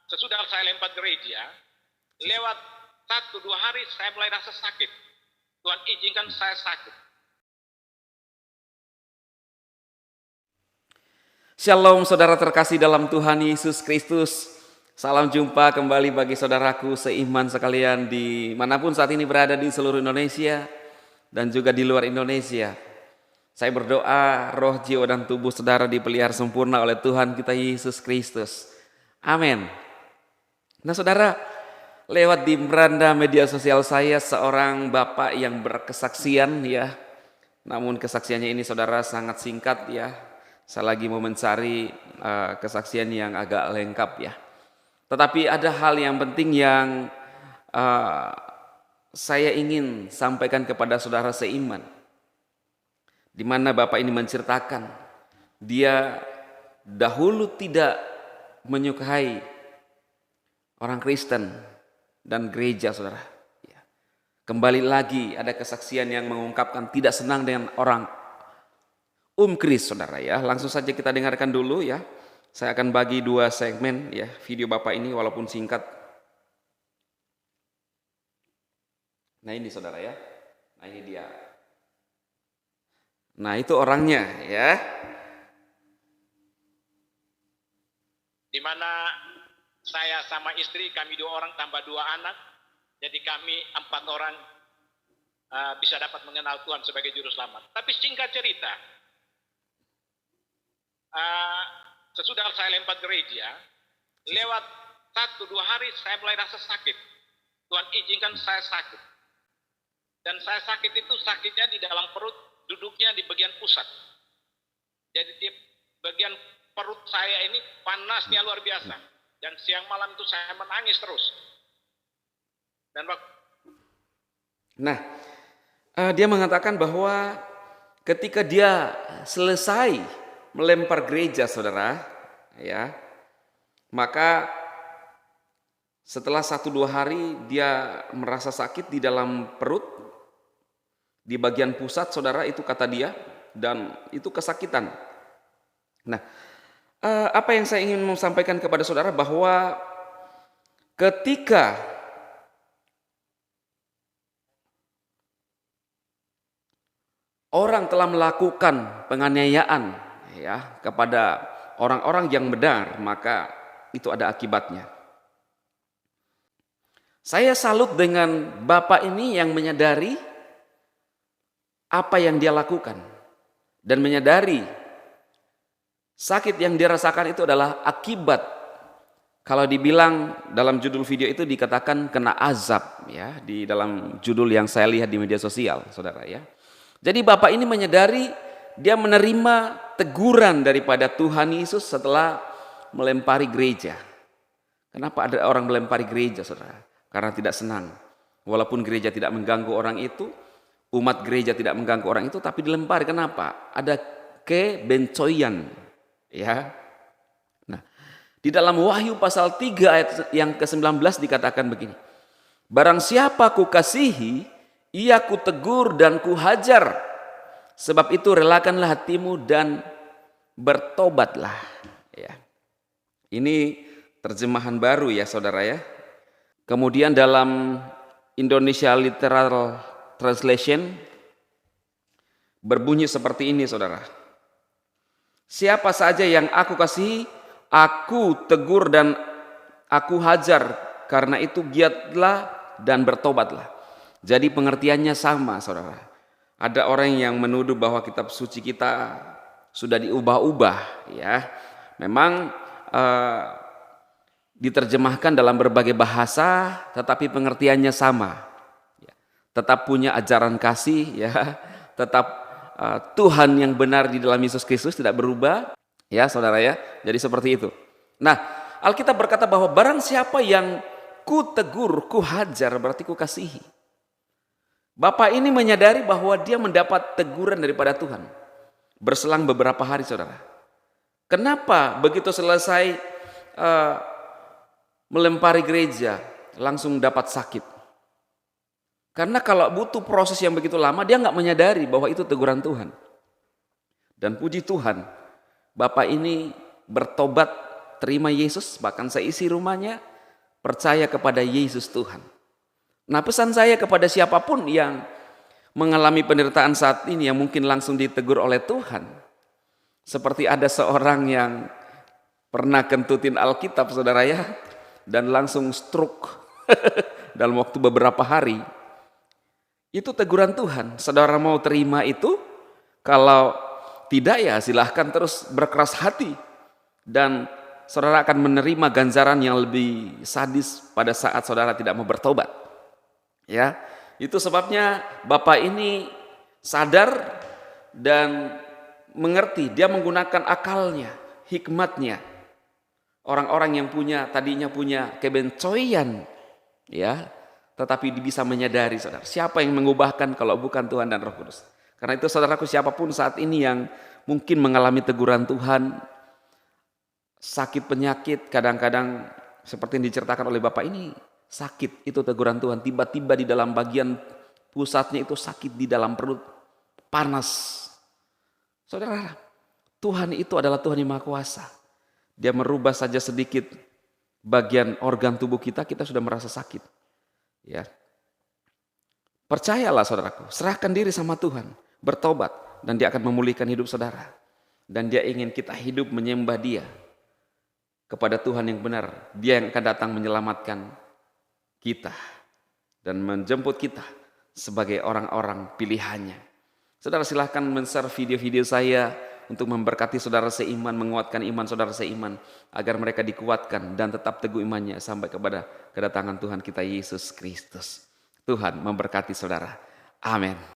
sesudah saya lempar gereja, lewat 1-2 hari saya mulai rasa sakit. Tuhan izinkan saya sakit. Shalom saudara terkasih dalam Tuhan Yesus Kristus. Salam jumpa kembali bagi saudaraku seiman sekalian dimanapun saat ini berada di seluruh Indonesia dan juga di luar Indonesia. Saya berdoa roh, jiwa, dan tubuh saudara dipelihara sempurna oleh Tuhan kita Yesus Kristus. Amin. Nah saudara, lewat di beranda media sosial saya seorang bapak yang berkesaksian ya. Namun kesaksiannya ini saudara sangat singkat ya. Saya lagi mau mencari kesaksian yang agak lengkap ya. Tetapi ada hal yang penting yang saya ingin sampaikan kepada saudara seiman. Di mana bapak ini menceritakan dia dahulu tidak menyukai orang Kristen dan gereja saudara. Kembali lagi ada kesaksian yang mengungkapkan tidak senang dengan orang Kris saudara ya. Langsung saja kita dengarkan dulu ya. Saya akan bagi 2 segmen ya video bapak ini walaupun singkat. Nah ini saudara ya. Nah ini dia. Nah itu orangnya ya. Di mana saya sama istri, kami 2 orang tambah 2 anak. Jadi kami 4 orang bisa dapat mengenal Tuhan sebagai juru selamat. Tapi singkat cerita, sesudah saya lempar gereja, lewat 1-2 hari saya mulai rasa sakit. Tuhan izinkan saya sakit. Dan saya sakit itu sakitnya di dalam perut, duduknya di bagian pusat. Jadi di bagian perut saya ini panasnya luar biasa. Dan siang malam itu saya menangis terus. Dan dia mengatakan bahwa ketika dia selesai melempar gereja saudara ya, maka setelah 1-2 hari dia merasa sakit di dalam perut, di bagian pusat saudara, itu kata dia, dan itu kesakitan. Nah apa yang saya ingin sampaikan kepada saudara bahwa ketika orang telah melakukan penganiayaan ya kepada orang-orang yang benar, maka itu ada akibatnya. Saya salut dengan bapak ini yang menyadari apa yang dia lakukan dan menyadari sakit yang dirasakan itu adalah akibat, kalau dibilang dalam judul video itu dikatakan kena azab ya, di dalam judul yang saya lihat di media sosial saudara ya. Jadi bapak ini menyadari dia menerima teguran daripada Tuhan Yesus setelah melempari gereja. Kenapa ada orang melempari gereja saudara? Karena tidak senang. Walaupun gereja tidak mengganggu orang itu, umat gereja tidak mengganggu orang itu, tapi dilempari. Kenapa? Ada kebencoyan. Ya. Nah, di dalam Wahyu pasal 3 ayat yang ke-19 dikatakan begini. Barang siapa kukasihi, ia kutegur dan kuhajar. Sebab itu relakanlah hatimu dan bertobatlah. Ya. Ini terjemahan baru ya saudara ya. Kemudian dalam Indonesia Literal Translation berbunyi seperti ini saudara. Siapa saja yang aku kasihi, aku tegur dan aku hajar. Karena itu giatlah dan bertobatlah. Jadi pengertiannya sama saudara. Ada orang yang menuduh bahwa kitab suci kita sudah diubah-ubah ya. Memang diterjemahkan dalam berbagai bahasa, tetapi pengertiannya sama. Tetap punya ajaran kasih ya, tetap Tuhan yang benar di dalam Yesus Kristus tidak berubah ya saudara ya. Jadi seperti itu. Nah Alkitab berkata bahwa barang siapa yang ku tegur, ku hajar, berarti ku kasihi. Bapak ini menyadari bahwa dia mendapat teguran daripada Tuhan. Berselang beberapa hari saudara. Kenapa begitu selesai melempari gereja langsung dapat sakit? Karena kalau butuh proses yang begitu lama, dia nggak menyadari bahwa itu teguran Tuhan. Dan puji Tuhan, Bapak ini bertobat terima Yesus, bahkan seisi rumahnya percaya kepada Yesus Tuhan. Nah, pesan saya kepada siapapun yang mengalami penderitaan saat ini, yang mungkin langsung ditegur oleh Tuhan, seperti ada seorang yang pernah kentutin Alkitab, saudara ya, dan langsung stroke dalam waktu beberapa hari. Itu teguran Tuhan. Saudara mau terima itu? Kalau tidak, ya silahkan terus berkeras hati, dan saudara akan menerima ganjaran yang lebih sadis pada saat saudara tidak mau bertobat. Ya, itu sebabnya Bapak ini sadar dan mengerti. Dia menggunakan akalnya, hikmatnya. Orang-orang yang tadinya punya kebencoian, ya, tetapi bisa menyadari, saudara, siapa yang mengubahkan kalau bukan Tuhan dan Roh Kudus. Karena itu saudaraku, siapapun saat ini yang mungkin mengalami teguran Tuhan, sakit penyakit, kadang-kadang seperti yang diceritakan oleh Bapak ini, sakit itu teguran Tuhan, tiba-tiba di dalam bagian pusatnya itu sakit di dalam perut, panas. Saudara, Tuhan itu adalah Tuhan yang Maha Kuasa. Dia merubah saja sedikit bagian organ tubuh kita sudah merasa sakit. Ya. Percayalah saudaraku, serahkan diri sama Tuhan, bertobat, dan Dia akan memulihkan hidup saudara. Dan Dia ingin kita hidup menyembah Dia kepada Tuhan yang benar. Dia yang akan datang menyelamatkan kita dan menjemput kita sebagai orang-orang pilihannya. Saudara, silahkan men-share video-video saya untuk memberkati saudara seiman, menguatkan iman saudara seiman, agar mereka dikuatkan dan tetap teguh imannya sampai kepada kedatangan Tuhan kita Yesus Kristus. Tuhan memberkati saudara. Amin.